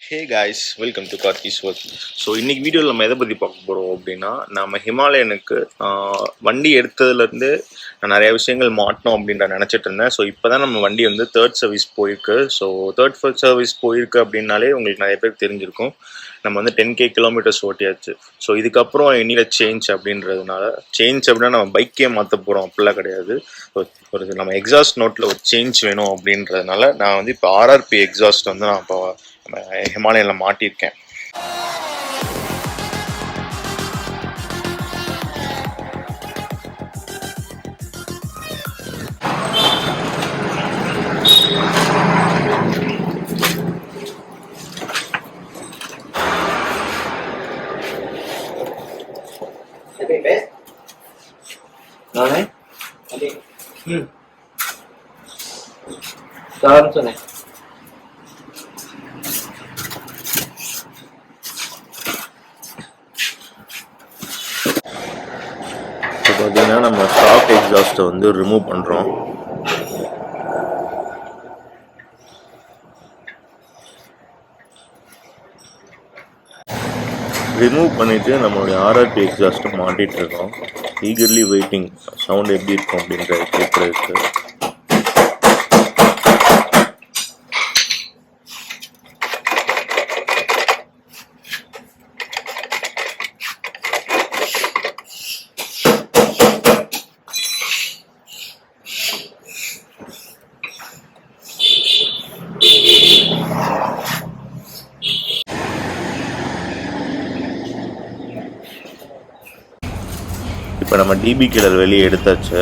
Hey guys, welcome to Karthi's work. So இன்னைக்கு வீடியோவில் நம்ம எதை பற்றி பார்க்க போகிறோம் அப்படின்னா, நம்ம ஹிமாலயனுக்கு வண்டி எடுத்ததுலேருந்து நான் நிறைய விஷயங்கள் மாட்டணும் அப்படின்னு நான் நினச்சிட்டு இருந்தேன். ஸோ இப்போ தான் நம்ம வண்டி வந்து தேர்ட் சர்வீஸ் போயிருக்கு. ஸோ தேர்ட் சர்வீஸ் போயிருக்கு அப்படின்னாலே உங்களுக்கு நிறைய பேர் தெரிஞ்சிருக்கும். நம்ம வந்து 10K கிலோமீட்டர்ஸ் ஓட்டியாச்சு. ஸோ இதுக்கப்புறம் என்னில சேஞ்ச் அப்படின்றதுனால, சேஞ்ச் அப்படின்னா நம்ம பைக்கே மாற்ற போகிறோம் அப்படிலாம் கிடையாது. ஒரு நம்ம எக்ஸாஸ்ட் நோட்டில் ஒரு சேஞ்ச் வேணும் அப்படின்றதுனால நான் வந்து இப்போ ஆர்ஆர்பி எக்ஸாஸ்ட் வந்து நான் இப்போ ஹிமாலயன்ல மாட்டியிருக்கேன். நானே சொன்னேன். பார்த்தீங்கன்னா நம்ம ஸ்டாக் எக்ஸாஸ்ட்டை வந்து ரிமூவ் பண்ணுறோம். ரிமூவ் பண்ணிவிட்டு நம்மளுடைய ஆர்ஆர்பி எக்ஸாஸ்ட்டை மாட்டிகிட்டு இருக்கோம். ஈகர்லி வெயிட்டிங் சவுண்ட் எப்படி இருக்கும் அப்படின்ற கேட்குறதுக்கு. இப்போ நம்ம டிபி கிளர் வெளியே எடுத்தாச்சு.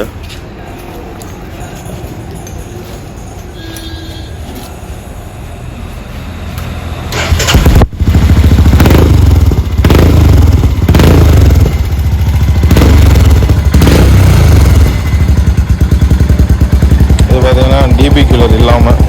இது பார்த்தீங்கன்னா டிபி கிளர் இல்லாமல்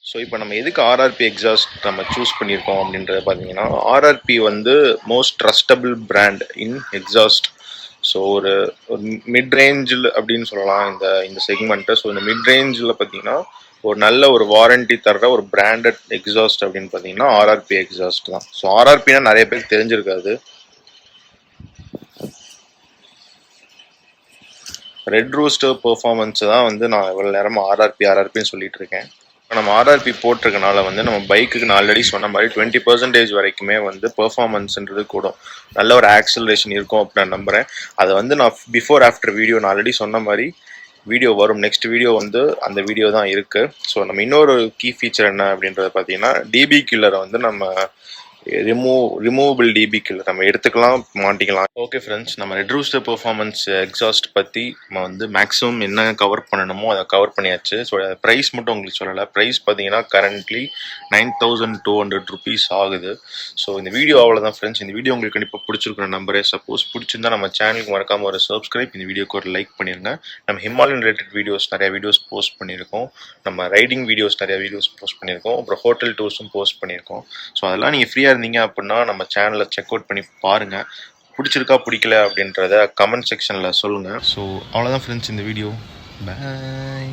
ஸோ இப்போ நம்ம எதுக்கு ஆர்ஆர்பி எக்ஸாஸ்ட் நம்ம சூஸ் பண்ணியிருக்கோம் அப்படின்றத பார்த்தீங்கன்னா, ஆர்ஆர்பி வந்து most trustable brand in exhaust. So ஒரு மிட் ரேஞ்சில் அப்படின்னு சொல்லலாம் இந்த செக்மெண்ட்டை. ஸோ இந்த மிட் ரேஞ்சில் பார்த்தீங்கன்னா ஒரு நல்ல ஒரு வாரண்டி தர்ற ஒரு பிராண்டட் எக்ஸாஸ்ட் அப்படின்னு பார்த்தீங்கன்னா ஆர்ஆர்பி எக்ஸாஸ்ட் தான். ஸோ ஆர்ஆர்பினா நிறைய பேருக்கு தெரிஞ்சிருக்காது. ரெட் ரூஸ்டர் பெர்ஃபார்மன்ஸ் தான் வந்து நான் இவ்வளோ நேரமாக ஆர்ஆர்பின்னு சொல்லிட்டு இருக்கேன். நம்ம ஆர்ஆர்பி போட்டிருக்கனால வந்து நம்ம பைக்குக்கு நான் ஆல்ரெடி சொன்ன மாதிரி 20% வரைக்குமே வந்து பெர்ஃபார்மன்ஸ்ன்றது கூடும். நல்ல ஒரு ஆக்சலரேஷன் இருக்கும் அப்படின்னு நான் நம்புகிறேன். அதை வந்து நான் பிஃபோர் ஆஃப்டர் வீடியோ நான் ஆல்ரெடி சொன்ன மாதிரி வீடியோ வரும். நெக்ஸ்ட் வீடியோ வந்து அந்த வீடியோ தான் இருக்குது. ஸோ நம்ம இன்னொரு கீ ஃபீச்சர் என்ன அப்படின்றத பார்த்தீங்கன்னா, டிபி கில்லரை வந்து நம்ம ரிமூவபிள் டிபி கில்லர் நம்ம எடுத்துக்கலாம், மாட்டிக்கலாம். ஓகே ஃப்ரெண்ட்ஸ், நம்ம ரெட் ரூஸ்டர் பெர்ஃபார்மன்ஸ் எக்ஸாஸ்ட் பற்றி நம்ம வந்து மேக்ஸிமம் என்ன கவர் பண்ணணுமோ அதை கவர் பண்ணியாச்சு. ஸோ ப்ரைஸ் மட்டும் உங்களுக்கு சொல்லலை. ப்ரைஸ் பார்த்தீங்கன்னா கரண்ட்லி 9200 rupees ஆகுது. ஸோ இந்த வீடியோ அவ்வளோதான் ஃப்ரெண்ட்ஸ். இந்த வீடியோ உங்களுக்கு கண்டிப்பாக பிடிச்சிருக்கிற நம்பரே. சப்போஸ் பிடிச்சிருந்தா நம்ம சேனலுக்கு மறக்காமல் ஒரு சப்ஸ்கிரைப், இந்த வீடியோக்கு ஒரு லைக் பண்ணிடுங்க. நம்ம ஹிமாலயன் ரிலேட்டட் வீடியோஸ் நிறைய வீடியோஸ் போஸ்ட் பண்ணியிருக்கோம். நம்ம ரைடிங் வீடியோஸ் நிறைய வீடியோஸ் போஸ்ட் பண்ணியிருக்கோம். அப்புறம் ஹோட்டல் டூர்ஸும் போஸ்ட் பண்ணியிருக்கோம். ஸோ அதெல்லாம் நீங்கள் ஃப்ரீயாக இருந்தீங்க அப்படின்னா நம்ம சேனலை செக் அவுட் பண்ணி பாருங்கள். பிடிச்சிருக்கா பிடிக்கல அப்படின்றத கமெண்ட் செக்ஷனில் சொல்லுங்கள். ஸோ அவ்வளோதான் ஃப்ரெண்ட்ஸ் இந்த வீடியோ. பாய்.